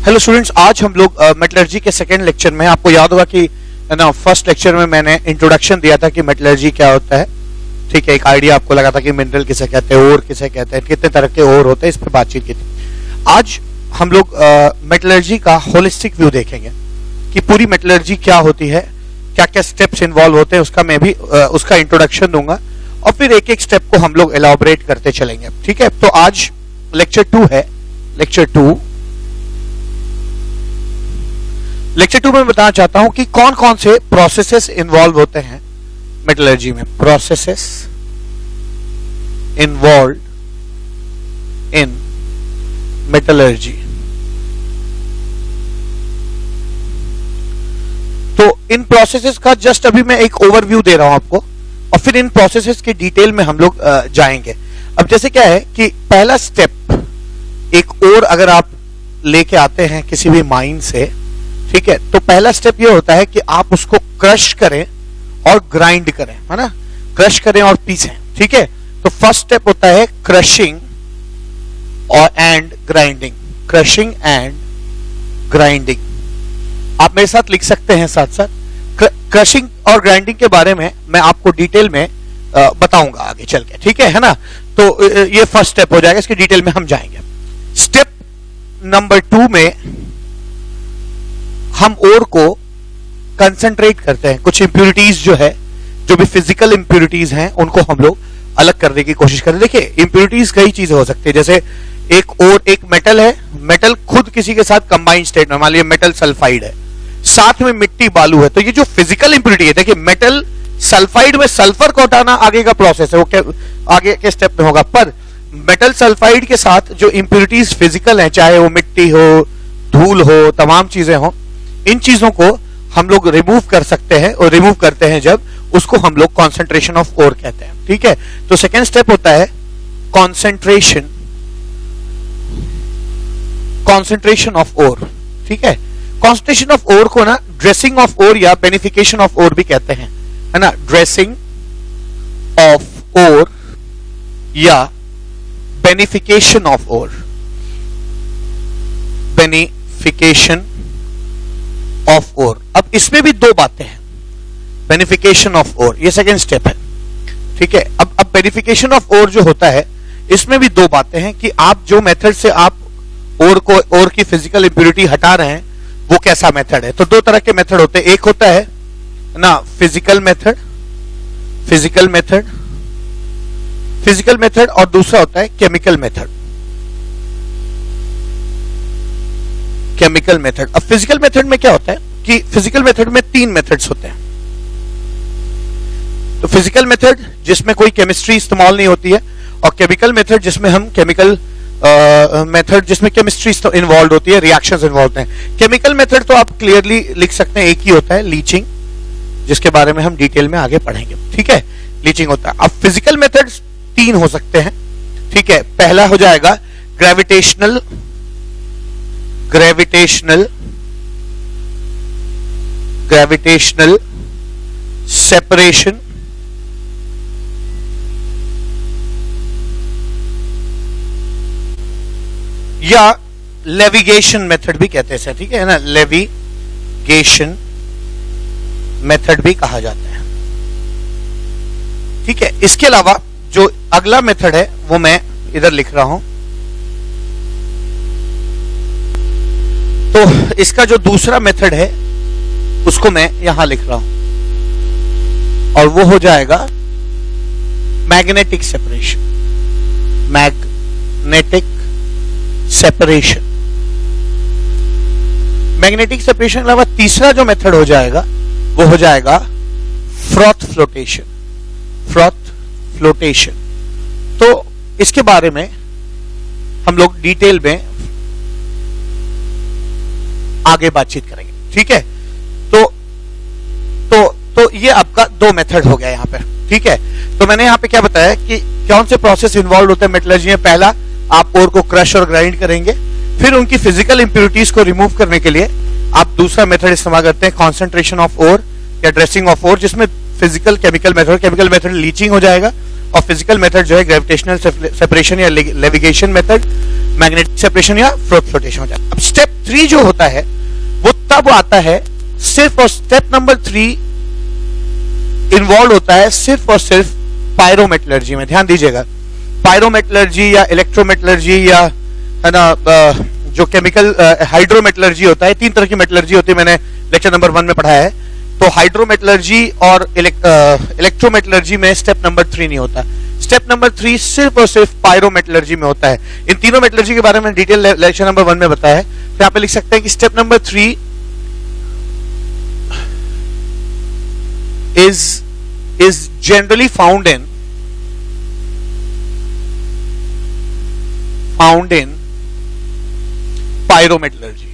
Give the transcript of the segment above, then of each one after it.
Hello students, आज हम लोग मेटलर्जी के सेकेंड लेक्चर में, आपको याद होगा कि ना फर्स्ट लेक्चर में मैंने इंट्रोडक्शन दिया था कि मेटलर्जी क्या होता है। ठीक है, एक आइडिया आपको लगा था कि मिनरल किसे कहते हैं, ओर किसे कहते हैं, कितने तरह के ओर होते हैं, इस पर बातचीत की थी। आज हम लोग मेटलर्जी का होलिस्टिक व्यू देखेंगे कि पूरी मेटलर्जी क्या होती है, क्या क्या स्टेप्स इन्वॉल्व होते हैं, उसका मैं भी उसका इंट्रोडक्शन दूंगा और फिर एक एक स्टेप को हम लोग एलैबोरेट करते चलेंगे। ठीक है, तो आज लेक्चर 2 है। लेक्चर 2 में बताना चाहता हूं कि कौन कौन से प्रोसेसेस इन्वॉल्व होते हैं मेटलर्जी में। Processes involve in metallurgy. तो इन प्रोसेसेस का जस्ट अभी मैं एक ओवरव्यू दे रहा हूं आपको और फिर इन प्रोसेसेस के डिटेल में हम लोग जाएंगे। अब जैसे क्या है कि पहला स्टेप, एक और अगर आप लेके आते हैं किसी भी माइन से, ठीक है, तो पहला स्टेप ये होता है कि आप उसको क्रश करें और ग्राइंड करें, है ना, क्रश करें और पीसें। ठीक है, तो फर्स्ट स्टेप होता है क्रशिंग और and grinding. Crushing and grinding आप मेरे साथ लिख सकते हैं साथ साथ। क्रशिंग और ग्राइंडिंग के बारे में मैं आपको डिटेल में बताऊंगा आगे चल के। ठीक है ना, तो ये फर्स्ट स्टेप हो जाएगा, इसके डिटेल में हम जाएंगे। स्टेप नंबर 2 में हम ओर को कंसंट्रेट करते हैं। कुछ इंप्यूरिटीज जो है, जो भी फिजिकल इंप्यूरिटीज हैं, उनको हम लोग अलग करने की कोशिश करते हैं। देखिए, इंप्यूरिटीज कई चीजें हो सकती है, जैसे एक मेटल है, मेटल खुद किसी के साथ कंबाइंड स्टेट में, मान लीजिए मेटल सल्फाइड है, साथ में मिट्टी बालू है, तो ये जो फिजिकल इंप्यूरिटी है, देखिए मेटल सल्फाइड में सल्फर को हटाना आगे का प्रोसेस है, वो आगे के स्टेप में होगा, पर मेटल सल्फाइड के साथ जो इंप्यूरिटीज फिजिकल है, चाहे वो मिट्टी हो, धूल हो, तमाम चीजें हो, इन चीजों को हम लोग रिमूव कर सकते हैं और रिमूव करते हैं जब, उसको हम लोग कॉन्सेंट्रेशन ऑफ ओर कहते हैं। ठीक है, तो सेकेंड स्टेप होता है कॉन्सेंट्रेशन ऑफ ओर। ठीक है, कॉन्सेंट्रेशन ऑफ ओर को ना ड्रेसिंग ऑफ ओर या बेनिफिकेशन ऑफ ओर भी कहते हैं, है ना, ड्रेसिंग ऑफ ओर या beneficiation of ore. Beneficiation of ore. अब इसमें भी दो बातें हैं, बेनिफिकेशन ऑफ ओर, ये सेकेंड स्टेप है। ठीक है, अब बेनिफिकेशन ऑफ ओर जो होता है, इसमें भी दो बातें हैं कि आप जो मेथड से आप ओर की फिजिकल इंप्यूरिटी हटा रहे हैं, वो कैसा मेथड है। तो दो तरह के मेथड होते हैं, एक होता है ना फिजिकल मेथड और दूसरा होता है केमिकल मेथड। अब फिजिकल मेथड में क्या होता है कि फिजिकल मेथड में 3 मेथड्स होते हैं। तो फिजिकल मेथड जिसमें कोई केमिस्ट्री इस्तेमाल नहीं होती है, और केमिकल मेथड जिसमें हम जिसमें केमिस्ट्री इन्वॉल्व होती है, रिएक्शंस इन्वॉल्व होते हैं। केमिकल मेथड तो आप क्लियरली लिख सकते हैं, एक ही होता है, लीचिंग, जिसके बारे में हम डिटेल में आगे पढ़ेंगे। ठीक है, लीचिंग होता है। अब फिजिकल मेथड 3 हो सकते हैं। ठीक है, पहला हो जाएगा ग्रेविटेशनल सेपरेशन, या लेविगेशन मेथड भी कहते हैं। ठीक है ना, लेविगेशन मेथड भी कहा जाता है। ठीक है, इसके अलावा जो अगला मेथड है वो मैं इधर लिख रहा हूं। तो इसका जो दूसरा मेथड है उसको मैं यहां लिख रहा हूं, और वो हो जाएगा मैग्नेटिक सेपरेशन। मैग्नेटिक सेपरेशन के अलावा तीसरा जो मेथड हो जाएगा वो हो जाएगा फ्रॉथ फ्लोटेशन। तो इसके बारे में हम लोग डिटेल में आगे बातचीत करेंगे। ठीक है, तो ये आपका 2 मेथड हो गया यहां पे। ठीक है, तो मैंने यहां पे क्या बताया कि कौन से प्रोसेस इन्वॉल्व होते हैं मेटलर्जी में। पहला, आप ओर को क्रश और ग्राइंड करेंगे, फिर उनकी फिजिकल इंप्यूरिटीज को रिमूव करने के लिए आप दूसरा मेथड इस्तेमाल करते हैं, कॉन्सेंट्रेशन ऑफ ओर या ड्रेसिंग ऑफ ओर, जिसमें फिजिकल केमिकल मेथड लीचिंग हो जाएगा, ऑफ फिजिकल मेथड जो है ग्रेविटेशनल सेपरेशन या लेविगेशन मेथड, मैग्नेटिक सेपरेशन या फ्लोटेशन हो जाता है। अब स्टेप 3 जो होता है वो तब आता है सिर्फ और स्टेप नंबर 3 इन्वॉल्व होता है सिर्फ और सिर्फ पायरोमेटलर्जी में। ध्यान दीजिएगा, पायरोमेटलर्जी या इलेक्ट्रोमेटलर्जी या है ना जो केमिकल हाइड्रोमेटलर्जी होता है, 3 तरह की मेटलर्जी होती है, मैंने लेक्चर नंबर 1 में पढ़ाया है। तो हाइड्रोमेटलर्जी और इलेक्ट्रोमेटलर्जी में स्टेप नंबर 3 नहीं होता। स्टेप नंबर 3 सिर्फ और सिर्फ पायरोमेटलर्जी में होता है। इन तीनों मेटलर्जी के बारे में डिटेल लेक्चर नंबर 1 में बताया है। तो यहां पे लिख सकते हैं कि step number 3 is generally found in pyrometallurgy।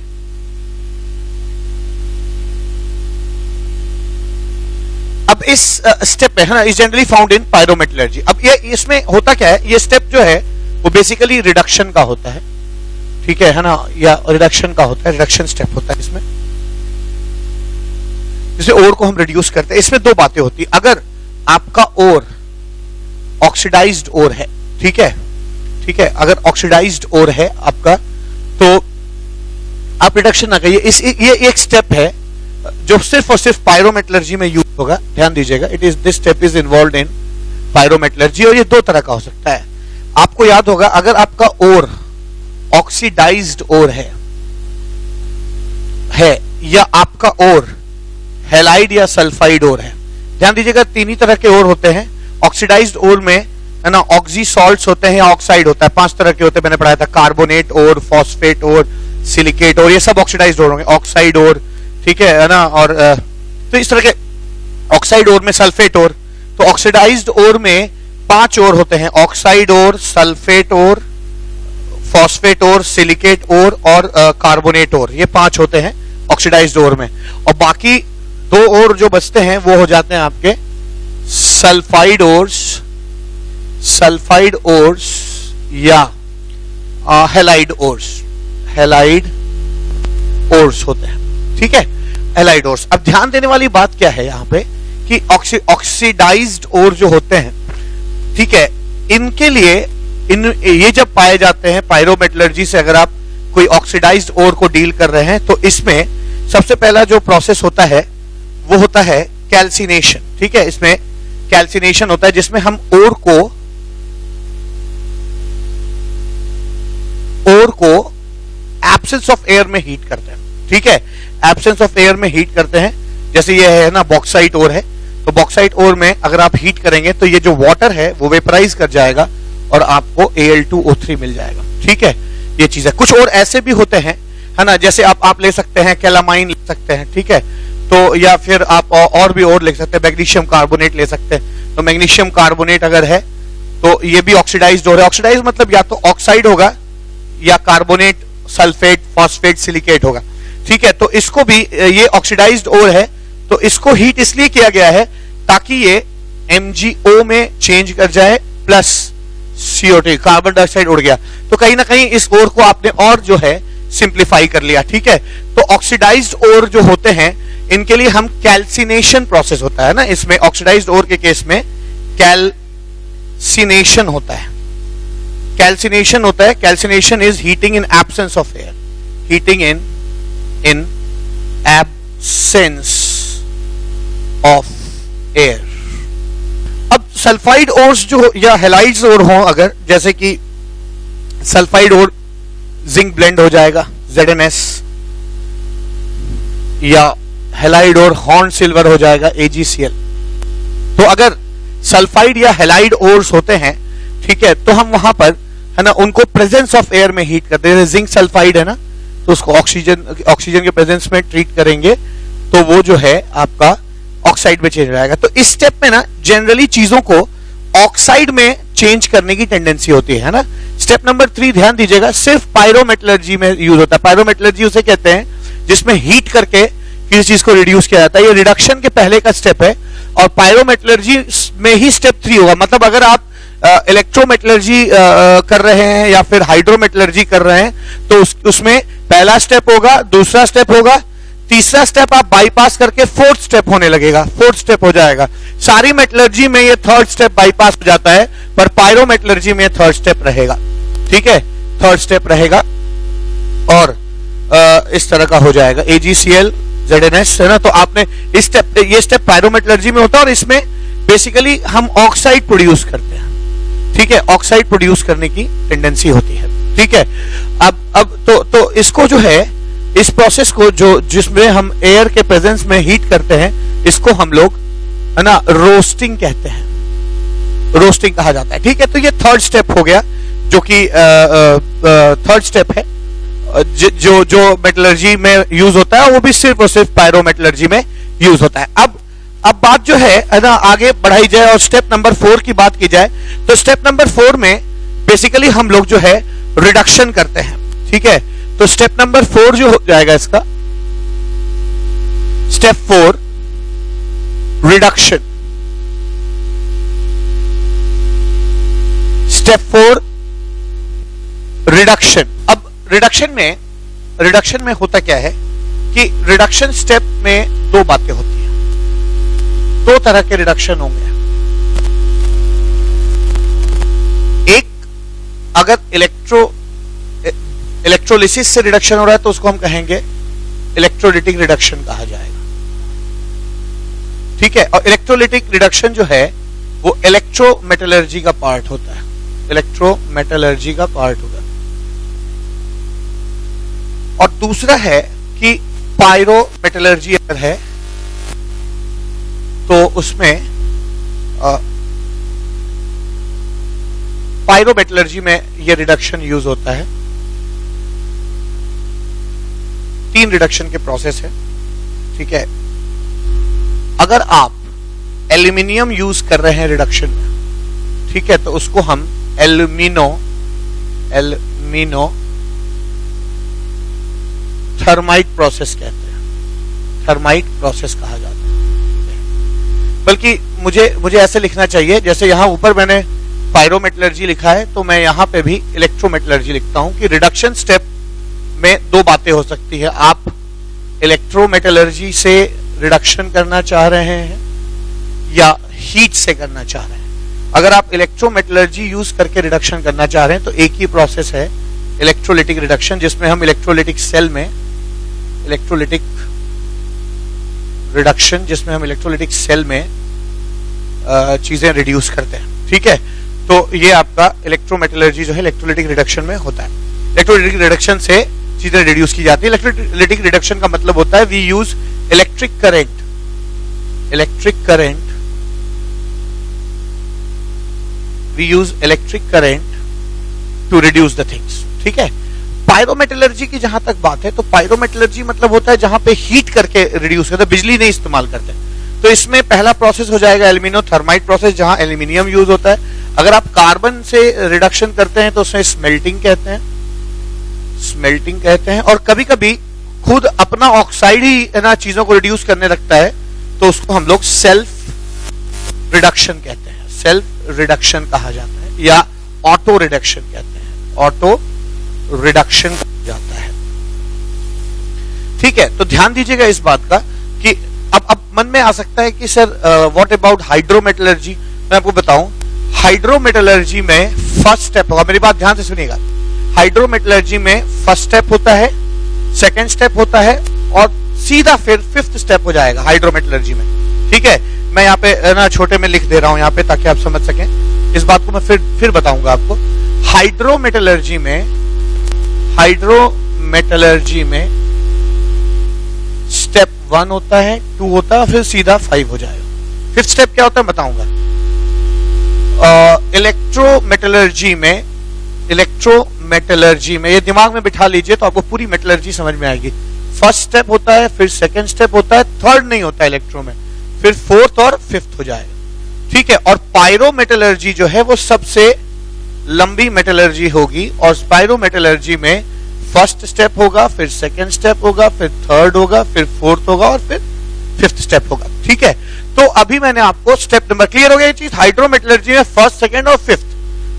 अब इस स्टेप पे है ना, is generally found in pyrometallurgy. अब ये इसमें होता क्या है, ये स्टेप जो है वो बेसिकली रिडक्शन का होता है, ठीक है ना, या रिडक्शन का होता है, रिडक्शन स्टेप होता है इसमें, जिसे ओर को हम रिड्यूस करते हैं। इसमें 2 बातें होती है। अगर आपका ओर ऑक्सीडाइज्ड ओर है, ठीक है, अगर ऑक्सीडाइज्ड ओर है आपका, तो आप रिडक्शन ना करिए। ये एक स्टेप है जो सिर्फ और सिर्फ पायरोमेटलर्जी में यूज होगा। ध्यान दीजिएगा, this step is involved in pyrometallurgy, और ये 2 तरह का हो सकता है। आपको याद होगा, अगर आपका ओर ऑक्सीडाइज्ड ओर है या आपका ओर हैलाइड या सल्फाइड ओर है। ध्यान दीजिएगा, 3 ही तरह के ओर होते हैं। ऑक्सीडाइज्ड ओर में है ना ऑक्सी सॉल्ट्स होते हैं या ऑक्साइड होता है, 5 तरह के होते हैं, मैंने पढ़ाया था, कार्बोनेट ओर, फॉस्फेट ओर, सिलिकेट ओर, ये सब ऑक्सीडाइज्ड ओर होंगे। ऑक्साइड ओर, ठीक है ना, और तो इस तरह के ऑक्साइड ओर में सल्फेट ओर। तो ऑक्सीडाइज्ड ओर में 5 ओर होते हैं, ऑक्साइड ओर, सल्फेट ओर, फॉस्फेट ओर, सिलिकेट ओर और कार्बोनेट ओर, ये 5 होते हैं ऑक्सीडाइज्ड ओर में। और बाकी 2 ओर जो बचते हैं वो हो जाते हैं आपके सल्फाइड ओर्स या हैलाइड ओर्स होते हैं, ठीक है, हैलाइड ओर्स। अब ध्यान देने वाली बात क्या है यहाँ पे कि ऑक्सीडाइज्ड ओर जो होते हैं, ठीक है, इनके लिए ये जब पाए जाते हैं पायरोमेटलर्जी से, अगर आप कोई ऑक्सीडाइज्ड ओर को डील कर रहे हैं, तो इसमें सबसे पहला जो प्रोसेस होता है वो होता है कैल्सिनेशन, ठीक है। इसमें कैल्सिनेशन होता है जिसमें हम ओर को एब्सेंस ऑफ एयर में हीट करते हैं, ठीक है, एब्सेंस ऑफ एयर में हीट करते हैं। जैसे ये है ना बॉक्साइट ओर है, तो बॉक्साइट ओर में अगर आप हीट करेंगे तो ये जो वाटर है वो वेपराइज कर जाएगा और आपको Al2O3 मिल जाएगा, ठीक है। ये चीज है। कुछ और ऐसे भी होते हैं, है ना, जैसे आप ले सकते हैं कैलामाइन ले सकते हैं, ठीक है, तो या फिर आप और भी और ले सकते हैं, मैग्नीशियम कार्बोनेट ले सकते हैं। तो मैग्नीशियम कार्बोनेट अगर है तो ये भी ऑक्सीडाइज्ड ओर है। ऑक्सीडाइज मतलब या तो ऑक्साइड होगा या कार्बोनेट, सल्फेट, फॉस्फेट, सिलिकेट होगा, ठीक है। तो इसको भी, ये ऑक्सीडाइज्ड ओर है, तो इसको हीट इसलिए किया गया है ताकि ये MgO में चेंज कर जाए, प्लस CO2 कार्बन डाइऑक्साइड उड़ गया, तो कहीं ना कहीं इस ओर को आपने और जो है सिंप्लीफाई कर लिया, ठीक है। तो ऑक्सीडाइज्ड ओर जो होते हैं इनके लिए हम कैल्सिनेशन प्रोसेस होता है ना, इसमें ऑक्सीडाइज्ड ओर के केस में कैल्सिनेशन होता है। Calcination is heating in absence of air, heating in absence of air. अब सल्फाइड ओर्स जो या हैलाइड्स ओर हो, अगर जैसे कि सल्फाइड ओर जिंक ब्लेंड हो जाएगा ZnS, या हैलाइड और हॉर्न सिल्वर हो जाएगा AgCl। तो अगर सल्फाइड या हैलाइड ओर्स होते हैं, ठीक है, तो हम वहां पर है ना उनको प्रेजेंस ऑफ एयर में हीट करते हैं। जिंक सल्फाइड है ना, तो उसको ऑक्सीजन के प्रेजेंस में ट्रीट करेंगे तो वो जो है आपका ऑक्साइड में चेंज हो जाएगा। तो इस स्टेप में ना जनरली चीजों को ऑक्साइड में चेंज करने की टेंडेंसी होती है ना। स्टेप नंबर 3 ध्यान दीजिएगा, सिर्फ पायरोमेटलर्जी में यूज होता है। पायरोमेटलर्जी उसे कहते हैं जिसमें हीट करके किसी चीज को रिड्यूस किया जाता है। ये रिडक्शन के पहले का स्टेप है, और पायरोमेटलर्जी में ही स्टेप 3 होगा। मतलब अगर आप इलेक्ट्रोमेटलर्जी कर रहे हैं या फिर हाइड्रोमेटलर्जी कर रहे हैं, तो उसमें पहला स्टेप होगा, दूसरा स्टेप होगा, तीसरा स्टेप आप बाईपास करके फोर्थ स्टेप होने लगेगा, फोर्थ स्टेप हो जाएगा। सारी मेटलर्जी में ये थर्ड स्टेप बाईपास हो जाता है, पर पायरोमेटलर्जी में थर्ड स्टेप रहेगा। ठीक है, थर्ड स्टेप रहेगा और इस तरह का हो जाएगा AgCl ZnS, है ना। तो आपने इस स्टेप, ये स्टेप पायरोमेटलर्जी में होता है और इसमें बेसिकली हम ऑक्साइड प्रोड्यूस करते हैं। ठीक है, ऑक्साइड प्रोड्यूस करने की टेंडेंसी होती है। ठीक है, अब तो इसको जो है, इस प्रोसेस को जो जिसमें हम एयर के प्रेजेंस में हीट करते हैं, इसको हम लोग, है ना, रोस्टिंग कहते हैं, रोस्टिंग कहा जाता है। ठीक है, तो ये थर्ड स्टेप हो गया, जो कि थर्ड स्टेप है जो मेटलर्जी में यूज होता है, वो भी सिर्फ और सिर्फ पायरोमेटलर्जी में यूज होता है। अब बात जो है ना, आगे बढ़ाई जाए और स्टेप नंबर 4 की बात की जाए, तो स्टेप नंबर 4 में बेसिकली हम लोग जो है रिडक्शन करते हैं। ठीक है, तो स्टेप नंबर 4 जो हो जाएगा इसका, स्टेप 4 रिडक्शन। Step 4 reduction. अब रिडक्शन में होता क्या है कि रिडक्शन स्टेप में दो बातें होती हैं, दो तरह के रिडक्शन होंगे। एक, अगर इलेक्ट्रोलिसिस से रिडक्शन हो रहा है तो उसको हम कहेंगे इलेक्ट्रोलिटिक रिडक्शन कहा जाएगा। ठीक है, और इलेक्ट्रोलिटिक रिडक्शन जो है वो इलेक्ट्रोमेटलर्जी का पार्ट होता है, इलेक्ट्रोमेटलर्जी का पार्ट होगा। और दूसरा है कि पायरोमेटलर्जी अगर है तो उसमें पायरोमेटलर्जी में यह रिडक्शन यूज होता है। 3 रिडक्शन के प्रोसेस है। ठीक है, अगर आप एल्यूमिनियम यूज कर रहे हैं रिडक्शन में, ठीक है, तो उसको हम एल्यूमिनो थर्माइट प्रोसेस कहते हैं, थर्माइट प्रोसेस कहा जाता है। बल्कि मुझे ऐसे लिखना चाहिए, जैसे यहां ऊपर मैंने पायरोमेटलर्जी लिखा है, तो मैं यहां पे भी इलेक्ट्रोमेटलर्जी लिखता हूं कि रिडक्शन स्टेप में दो बातें हो सकती है। आप इलेक्ट्रोमेटलर्जी से रिडक्शन करना चाह रहे हैं या हीट से करना चाह रहे हैं। अगर आप इलेक्ट्रोमेटलर्जी यूज करके रिडक्शन करना चाह रहे हैं तो एक ही प्रोसेस है इलेक्ट्रोलिटिक रिडक्शन, जिसमें हम इलेक्ट्रोलिटिक सेल में इलेक्ट्रोलिटिक रिडक्शन, जिसमें हम इलेक्ट्रोलिटिक सेल में चीजें रिड्यूस करते हैं। ठीक है, तो ये आपका इलेक्ट्रोमेटलर्जी जो है इलेक्ट्रोलिटिक रिडक्शन में होता है। इलेक्ट्रोलिटिक रिडक्शन से चीजें रिड्यूस की जाती है। इलेक्ट्रोलिटिक रिडक्शन का मतलब होता है we use electric current to reduce the things. ठीक है, पायरोमेटलर्जी की जहां तक बात है, तो पायरोमेटलर्जी मतलब होता है जहां पे हीट करके रिड्यूस करते हैं, बिजली नहीं इस्तेमाल करते। तो इसमें पहला प्रोसेस हो जाएगा एल्यूमिनो थर्माइट प्रोसेस, जहां एल्यूमिनियम यूज होता है। अगर आप कार्बन से रिडक्शन करते हैं तो उसमें स्मेल्टिंग कहते हैं, और कभी कभी खुद अपना ऑक्साइड ही ना चीजों को रिड्यूस करने लगता है, तो उसको हम लोग सेल्फ रिडक्शन कहते हैं, सेल्फ रिडक्शन कहा जाता है, या ऑटो रिडक्शन कहते हैं, ऑटो रिडक्शन जाता है। ठीक है, तो ध्यान दीजिएगा इस बात का कि अब मन में आ सकता है कि सर व्हाट अबाउट हाइड्रोमेटलर्जी। मैं आपको बताऊं, हाइड्रोमेटलर्जी में फर्स्ट स्टेप होगा, मेरी बात ध्यान से सुनिएगा। हाइड्रोमेटलर्जी में फर्स्ट स्टेप होता है, सेकंड स्टेप होता है, और सीधा फिर फिफ्थ स्टेप हो जाएगा हाइड्रोमेटलर्जी में। ठीक है, मैं यहाँ पे ना छोटे में लिख दे रहा हूं यहाँ पे, ताकि आप समझ सकें। इस बात को मैं फिर बताऊंगा आपको। हाइड्रोमेटलर्जी में स्टेप 1 होता है, 2 होता है, फिर सीधा 5 हो जाएगा। फिफ्थ स्टेप क्या होता है बताऊंगा। इलेक्ट्रोमेटलर्जी में ये दिमाग में बिठा लीजिए तो आपको पूरी मेटलर्जी समझ में आएगी। फर्स्ट स्टेप होता है, फिर सेकंड स्टेप होता है, थर्ड नहीं होता है इलेक्ट्रो में, फिर फोर्थ और फिफ्थ हो जाएगा। ठीक है, और पायरोमेटलर्जी जो है वो सबसे लंबी मेटलर्जी होगी, और पायरोमेटलर्जी में फर्स्ट स्टेप होगा, फिर सेकंड स्टेप होगा, फिर थर्ड होगा, फिर फोर्थ होगा, और फिर फिफ्थ स्टेप होगा। ठीक है, तो अभी मैंने आपको स्टेप नंबर क्लियर हो गया ये चीज। हाइड्रोमेटलर्जी में फर्स्ट, सेकंड और फिफ्थ।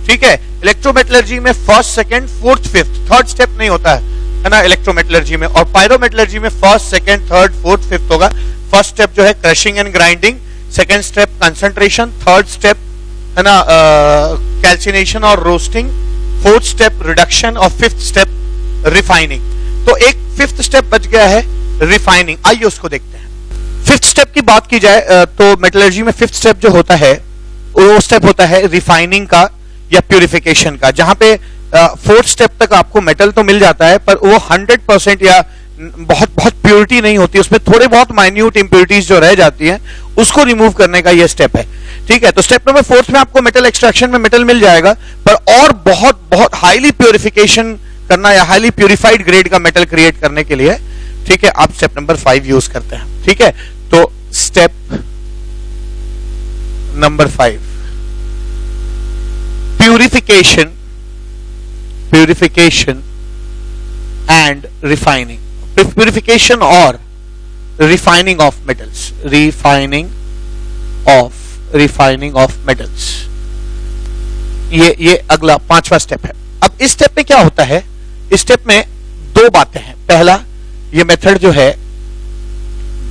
ठीक है, इलेक्ट्रोमेटलर्जी में first, second, fourth, fifth, third step नहीं होता है। है ना इलेक्ट्रोमेटलर्जी में, और पायरोमेटलर्जी में first, second, third, fourth, fifth होगा। फर्स्ट स्टेप जो है crushing and grinding, second step concentration, third step है ना कैल्सिनेशन और रोस्टिंग, फोर्थ स्टेप रिडक्शन और फिफ्थ स्टेप रिफाइनिंग। तो एक फिफ्थ स्टेप बच गया है रिफाइनिंग, आइए उसको देखते हैं। फिफ्थ स्टेप की बात की जाए तो मेटलर्जी में फिफ्थ स्टेप जो होता है वो स्टेप होता है रिफाइनिंग का या प्यूरिफिकेशन का, जहां पे फोर्थ स्टेप तक आपको मेटल तो मिल जाता है पर वो 100% या बहुत बहुत प्योरिटी नहीं होती, उसमें थोड़े बहुत माइन्यूट इंप्योरिटीज जो रह जाती हैं उसको रिमूव करने का ये स्टेप है। ठीक है, तो स्टेप नंबर फोर्थ में आपको मेटल एक्सट्रैक्शन में मेटल मिल जाएगा, पर और बहुत बहुत हाईली प्योरिफिकेशन करना या हाईली प्योरिफाइड ग्रेड का मेटल क्रिएट करने के लिए, ठीक है, आप स्टेप नंबर 5 यूज करते हैं। ठीक है, तो step number 5 purification, purification and refining, purification और refining of metals, refining of metals, ये अगला 5वां स्टेप है। अब इस स्टेप में क्या होता है, इस स्टेप में दो बातें हैं। पहला, ये मेथड जो है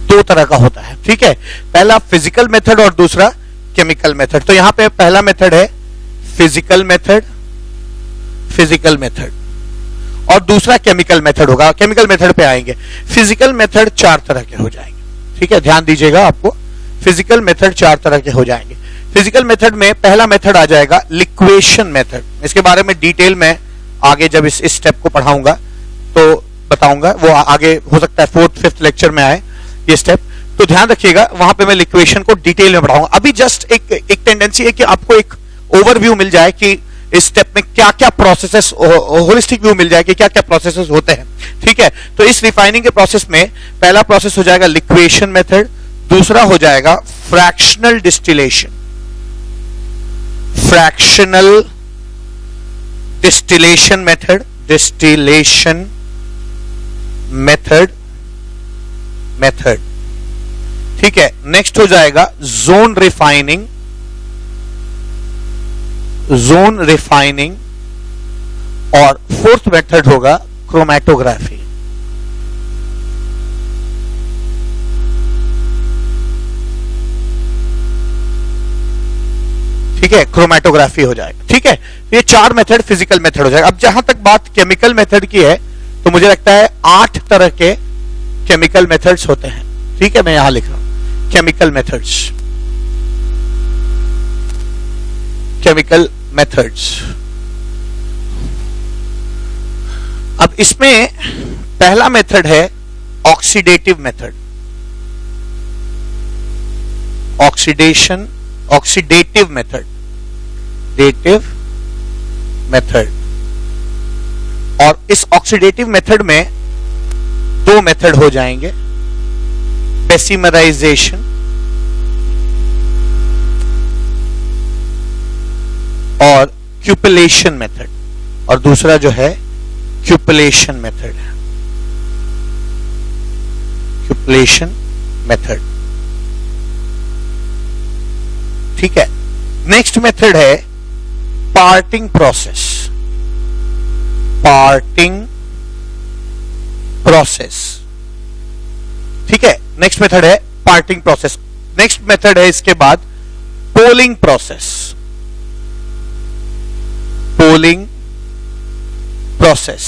दो तरह का होता है। ठीक है, पहला फिजिकल मेथड और दूसरा केमिकल मेथड। तो यहां पे पहला मेथड है फिजिकल मेथड, फिजिकल मेथड, और दूसरा केमिकल मेथड होगा। केमिकल मेथड पे आएंगे। फिजिकल मेथड 4 तरह के हो जाएंगे। ठीक है, ध्यान दीजिएगा, आपको फिजिकल मेथड 4 तरह के हो जाएंगे। फिजिकल मेथड में पहला मेथड आ जाएगा लिक्वेशन मेथड। इसके बारे में डिटेल में आगे जब इस स्टेप को पढ़ाऊंगा तो बताऊंगा, वो आगे हो सकता है 4th 5th लेक्चर में आए ये स्टेप, तो ध्यान रखिएगा, वहां पे मैं लिक्वेशन को डिटेल में पढ़ाऊंगा। अभी जस्ट एक टेंडेंसी है कि आपको एक ओवरव्यू मिल जाए कि इस स्टेप में क्या क्या प्रोसेसेस, होलिस्टिक व्यू मिल जाए कि क्या क्या प्रोसेसेस होते हैं। ठीक है, तो इस रिफाइनिंग के प्रोसेस में पहला प्रोसेस हो जाएगा लिक्वेशन मेथड, दूसरा हो जाएगा fractional distillation, fractional distillation method, distillation method, ठीक है। नेक्स्ट हो जाएगा जोन रिफाइनिंग, जोन रिफाइनिंग, और फोर्थ मेथड होगा क्रोमैटोग्राफी। ठीक है, क्रोमैटोग्राफी हो जाएगा। ठीक है, ये 4 मेथड फिजिकल मेथड हो जाएगा। अब जहां तक बात केमिकल मेथड की है तो मुझे लगता है 8 तरह के केमिकल मेथड्स होते हैं। ठीक है, मैं यहां लिख रहा हूं केमिकल मेथड्स, केमिकल मेथड्स। अब इसमें पहला मेथड है oxidative method, oxidative method, dative method. और इस ऑक्सीडेटिव मेथड में 2 मेथड हो जाएंगे, बेसिमराइजेशन और क्यूपलेशन मेथड, और दूसरा जो है क्यूपलेशन मेथड है, क्यूपलेशन मेथड। ठीक है, नेक्स्ट मेथड है पार्टिंग प्रोसेस, पार्टिंग प्रोसेस। ठीक है, नेक्स्ट मेथड है पार्टिंग प्रोसेस। नेक्स्ट मेथड है इसके बाद पोलिंग प्रोसेस, पोलिंग प्रोसेस।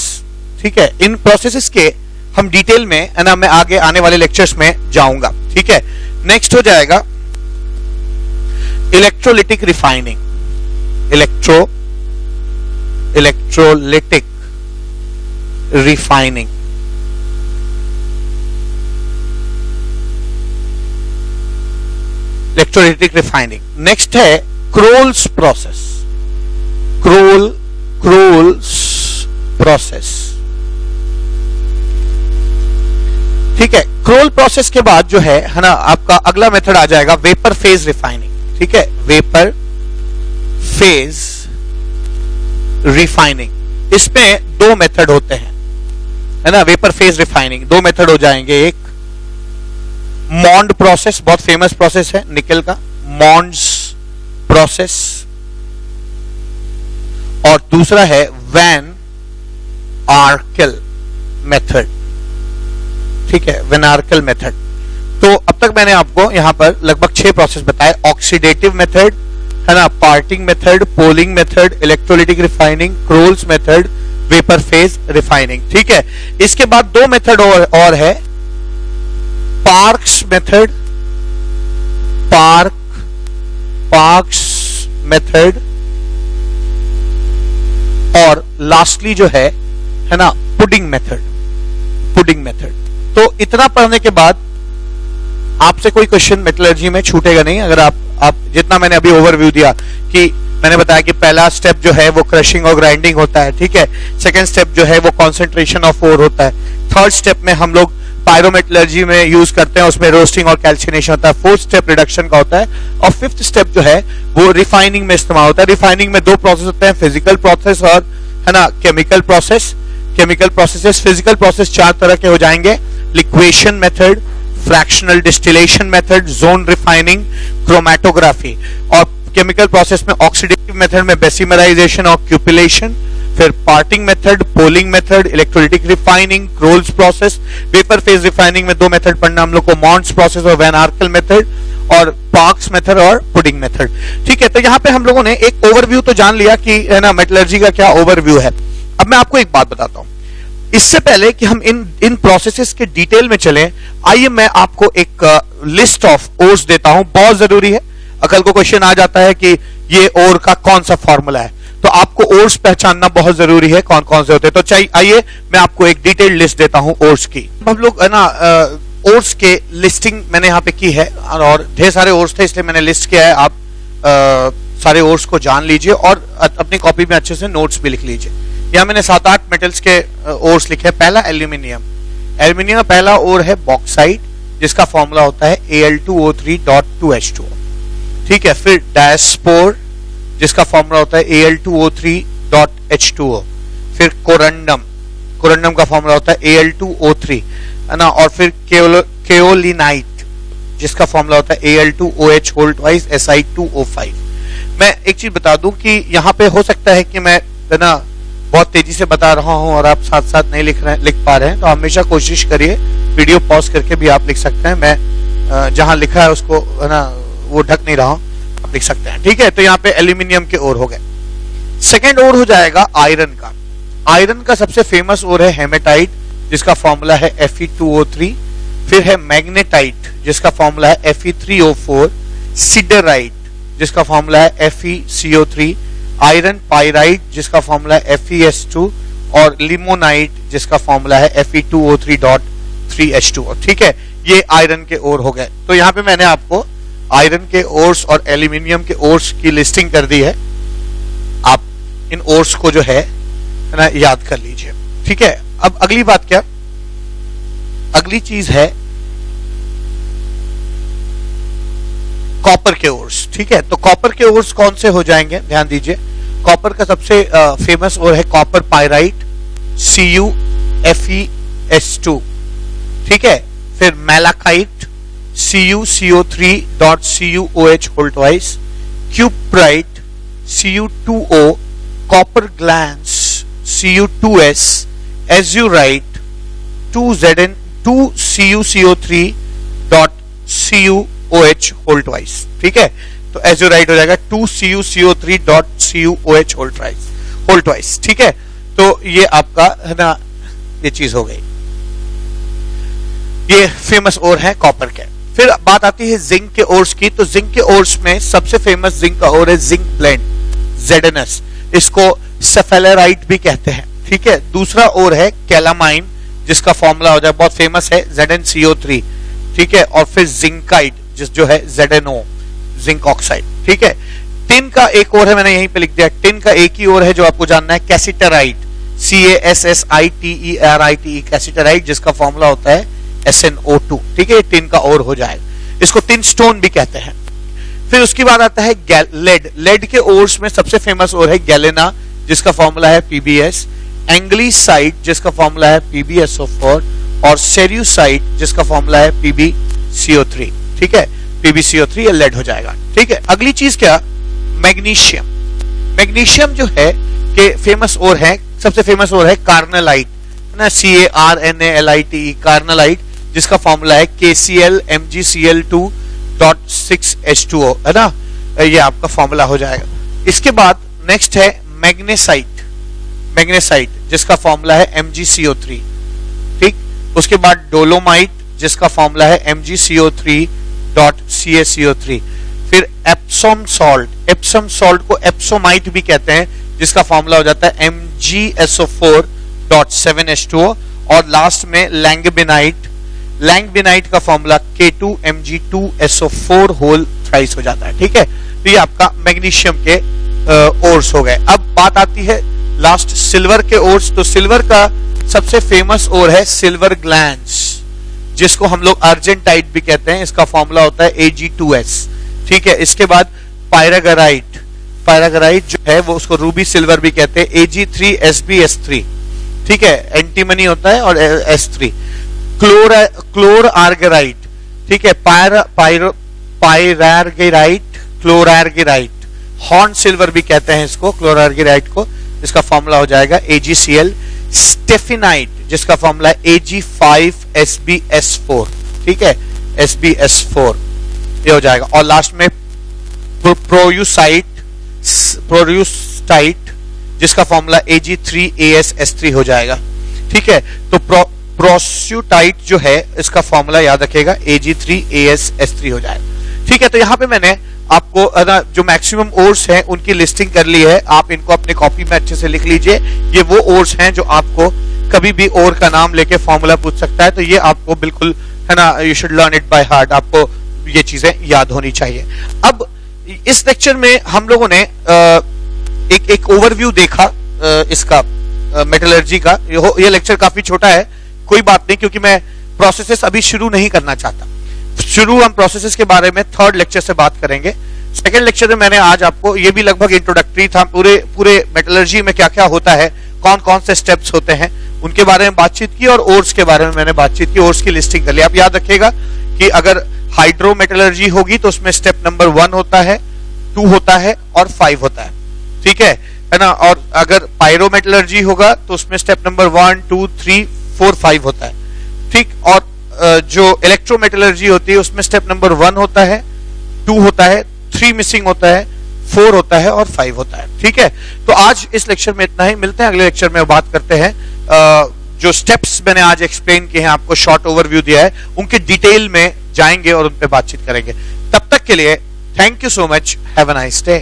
ठीक है, इन प्रोसेसेस के हम डिटेल में है ना, मैं आगे आने वाले लेक्चर्स में जाऊंगा। ठीक है, नेक्स्ट हो जाएगा electrolytic refining, electrolytic refining. Electrolytic refining. Next है क्रोल्स प्रोसेस, क्रोल्स प्रोसेस। ठीक है, क्रोल प्रोसेस के बाद जो है ना, आपका अगला मेथड आ जाएगा वेपर फेज रिफाइनिंग। ठीक है, वेपर फेज रिफाइनिंग। इसमें 2 मेथड होते हैं, है ना, वेपर फेज रिफाइनिंग 2 मेथड हो जाएंगे। एक मॉन्ड प्रोसेस, बहुत फेमस प्रोसेस है निकेल का, मॉन्ड्स प्रोसेस, और दूसरा है वैन आर्केल मेथड, ठीक है, वैन आर्कल मेथड। तो अब तक मैंने आपको यहां पर लगभग 6 प्रोसेस बताए, ऑक्सीडेटिव मेथड है ना, parting method, poling method, electrolytic refining, Kroll's method, vapour phase refining, ठीक है। इसके बाद 2 मेथड और है, पार्क्स मेथड, पार्क्स मेथड, और लास्टली जो है ना पुडिंग मेथड। तो इतना पढ़ने के बाद आपसे कोई क्वेश्चन मेटलर्जी में छूटेगा नहीं। अगर आप जितना मैंने अभी ओवरव्यू दिया कि मैंने बताया कि पहला स्टेप जो है वो क्रशिंग और ग्राइंडिंग होता है, ठीक है। सेकंड स्टेप जो है वो कंसंट्रेशन ऑफ ओर होता है। थर्ड स्टेप में हम लोग पायरोमेटलर्जी में यूज करते हैं, उसमें रोस्टिंग और कैल्सिनेशन होता है। फोर्थ स्टेप रिडक्शन का होता है, और फिफ्थ स्टेप जो है वो रिफाइनिंग में इस्तेमाल होता है। रिफाइनिंग में 2 प्रोसेस होते हैं, फिजिकल प्रोसेस और है ना chemical process. Chemical processes, physical process 4 तरह के हो जाएंगे, liquation method, fractional distillation method, zone refining, chromatography. और केमिकल प्रोसेस में ऑक्सीडेटिव मेथड में बेसिमराइजेशन और क्यूपिलेशन, फिर parting method, poling method, electrolytic refining, Kroll's process. Vapour phase refining में 2 मेथड पढ़ना हम लोग को, मॉन्ट्स प्रोसेस और वैन आर्कल मेथड, और पार्क्स मेथड और पुडिंग मेथड, ठीक है। तो यहाँ पे हम लोगों ने एक ओवरव्यू तो जान लिया कि है ना मेटलर्जी का क्या ओवरव्यू है। अब मैं आपको एक बात बताता हूं, इससे पहले कि हम इन प्रोसेसेस के डिटेल में चलें, आइए मैं आपको एक लिस्ट ऑफ ओर्स देता हूं, बहुत जरूरी है। कल को क्वेश्चन आ जाता है कि ये ओर का कौन सा फॉर्मूला है, तो आपको ओर्स पहचानना बहुत जरूरी है कौन कौन से होते हैं। तो चाहिए आइए मैं आपको एक डिटेल्ड लिस्ट देता हूं ओर्स की। हम लोग है ना ओर्स के लिस्टिंग मैंने यहाँ पे की है, और ढेर सारे ओर्स थे इसलिए मैंने लिस्ट किया है। आप सारे ओर्स को जान लीजिए और अपनी कॉपी में अच्छे से नोट्स भी लिख लीजिए। यहाँ मैंने 7-8 मेटल्स के ओर्स लिखे हैं। पहला एल्यूमिनियम का पहला ओर है बॉक्साइट, जिसका फॉर्मूला होता है Al2O3.2H2O, ठीक है। फिर डायस्पोर, जिसका फॉर्मूला होता है Al2O3.H2O। फिर कोरंडम का फॉर्मूला होता है Al2O3, है ना। और फिर केओलिनाइट, जिसका फॉर्मूला होता है Al2OH2SI2O5। मैं एक चीज बता दूं कि यहाँ पे हो सकता है कि मैं है ना बहुत तेजी से बता रहा हूं और आप साथ साथ नहीं लिख पा रहे हैं, तो हमेशा कोशिश करिए वीडियो पॉज करके भी आप लिख सकते हैं। मैं जहां लिखा है उसको है ना वो ढक नहीं रहा हूं, आप लिख सकते हैं, ठीक है। तो यहाँ पे एल्यूमिनियम के ओर हो गए। सेकेंड ओर हो जाएगा आयरन का। आयरन का सबसे फेमस ओर है हेमेटाइट, जिसका फॉर्मूला है Fe2O3। फिर है मैग्नेटाइट, जिसका फॉर्मूला है Fe3O4। सिडराइट, जिसका फॉर्मूला है FeCO3। आयरन पाइराइट, जिसका फॉर्मूला है FeS2। और लिमोनाइट, जिसका फॉर्मूला है Fe2O3.3H2O, ठीक है। ये आयरन के ओर हो गए। तो यहाँ पे मैंने आपको आयरन के ओर्स और एल्यूमिनियम के ओर्स की लिस्टिंग कर दी है। आप इन ओर्स को जो है ना याद कर लीजिए, ठीक है। अब अगली बात क्या, अगली चीज है कॉपर के ओर्स, ठीक है। तो कॉपर के ओर्स कौन से हो जाएंगे, ध्यान दीजिए। कॉपर का सबसे फेमस ओर है कॉपर पाइराइट, CuFeS2, ठीक है। फिर malachite, CuCO3.CuOH2, cuprite, Cu2O, copper glance, Cu2S, azurite, 2CuCO3.CuOH2, ठीक है। तो एज्यूराइट हो जाएगा 2CuCO3.CuOH2, ठीक है। तो ये आपका है ना ये चीज हो गई, ये फेमस ओर है कॉपर के। फिर बात आती है जिंक के ओर्स की। तो जिंक के ओर्स में सबसे फेमस जिंक का ओर है जिंक ब्लेंड, ZnS। इसको सेफेलेराइट भी कहते हैं, ठीक है। दूसरा ओर है कैलामाइन, जिसका फॉर्मूला हो जाए बहुत फेमस है ZnCO3, ठीक है। और फिर जिंकाइट, जो है ZnO, जिंक ऑक्साइड, ठीक है। टिन का एक और है, मैंने यहीं पे लिख दिया। टिन का एक ही और है जो आपको जानना है, कैसिटराइट, CaSSITERITE, कैसिटराइट, जिसका फॉर्मूला होता है SnO2, ठीक है। टिन का और हो जाएगा, इसको टिन स्टोन भी कहते हैं। फिर उसके बाद आता है लेड। लेड के ओर्स में सबसे फेमस ओर है गैलेना, जिसका फॉर्मूला है PbS। एंग्लीसाइट, जिसका फॉर्मूला है PbSO4। और सेल्यूसाइट, जिसका फॉर्मूला है PbCO3, ठीक है। PbCO3 ये लेड हो जाएगा, ठीक है। अगली चीज क्या, मैग्नीशियम। मैग्नीशियम जो है के फेमस ओर है, सबसे फेमस ओर है कार्नेलाइट, ना, CARNALITE, कार्नालाइट, जिसका फॉर्मूला है KCl MgCl2.6H2O, है ना, ये आपका फॉर्मूला हो जाएगा। इसके बाद नेक्स्ट है मैग्नेसाइट, मैग्नेसाइट जिसका फॉर्मूला है MgCO3, ठीक। उसके बाद डोलोमाइट जिसका फॉर्मूला है MgCO3.CaCO3। फिर एप्सम सॉल्ट, एप्सम सॉल्ट को एप्सोमाइट भी कहते हैं, जिसका फॉर्मूला हो जाता है MgSO4.7H2O। और लास्ट में लैंगबेनाइट, लैंगबेनाइट का फॉर्मूला K2Mg2SO4 होल थ्राइस हो जाता है, ठीक है। तो ये आपका मैग्नीशियम के ओर्स हो गए। अब बात आती है लास्ट सिल्वर के ओर्स। तो सिल्वर का सबसे फेमस ओर है सिल्वर ग्लैंड्स, जिसको हम लोग अर्जेंटाइट भी कहते हैं, इसका फॉर्मूला होता है Ag2S, ठीक है। इसके बाद पायरागराइट, पायरागराइट जो है वो उसको रूबी सिल्वर भी कहते हैं, Ag3SbS3, ठीक है, एंटीमनी होता है और S3। क्लोर आर्गराइट, ठीक है, पायरागराइट, क्लोरार्गेराइट, हॉर्न सिल्वर भी कहते हैं इसको, क्लोरार्गेराइट को, इसका फॉर्मूला हो जाएगा AgCl। स्टेफिनाइट जिसका फॉर्मूला है Ag5SbS4, ठीक है, SbS4 ये हो जाएगा। और लास्ट में प्रोयूसाइट, प्रोयूस्टाइट जिसका फॉर्मूला Ag3AsS3 हो जाएगा, ठीक है। तो प्रोस्यूटाइट जो है इसका फॉर्मूला याद रखिएगा Ag3AsS3 हो जाएगा, ठीक है। तो यहाँ पे मैंने आपको जो मैक्सिमम ओर्स हैं उनकी लिस्टिंग कर ली है, आप इनको अपने कॉपी में अच्छे से लिख लीजिए। ये वो ओर्स हैं जो आपको कभी भी ओर का नाम लेके फॉर्मूला पूछ सकता है, तो ये आपको बिल्कुल, है ना, you should learn it by heart, आपको ये चीजें याद होनी चाहिए। अब इस लेक्चर में हम लोगों ने एक ओवरव्यू देखा इसका मेटलर्जी का। ये लेक्चर काफी छोटा है, कोई बात नहीं, क्योंकि मैं प्रोसेसेस अभी शुरू नहीं करना चाहता। शुरू हम प्रोसेसेस के बारे में थर्ड लेक्चर से बात करेंगे। सेकंड लेक्चर में मैंने आज आपको, ये भी लगभग इंट्रोडक्टरी था, पूरे मेटलर्जी में क्या क्या होता है, कौन कौन से स्टेप्स होते हैं, उनके बारे में बातचीत की, और ओर्स के बारे में मैंने बातचीत की, ओर्स की लिस्टिंग कर ली। आप याद रखिएगा कि अगर हाइड्रो मेटलर्जी होगी तो उसमें स्टेप नंबर 1 होता है, 2 होता है और 5 होता है, ठीक है ना। और अगर पायरोमेटलर्जी होगा तो उसमें स्टेप नंबर 1, 2, 3, 4, 5 होता है, ठीक। और जो इलेक्ट्रोमेटलर्जी होती है उसमें स्टेप नंबर 1 होता है, 2 होता है, 3 मिसिंग होता है, 4 होता है और 5 होता है, ठीक है। तो आज इस लेक्चर में इतना ही, मिलते हैं अगले लेक्चर में, बात करते हैं जो स्टेप्स मैंने आज एक्सप्लेन किए हैं, आपको शॉर्ट ओवरव्यू दिया है, उनके डिटेल में जाएंगे और उन पे बातचीत करेंगे। तब तक के लिए thank you so much, have a nice day.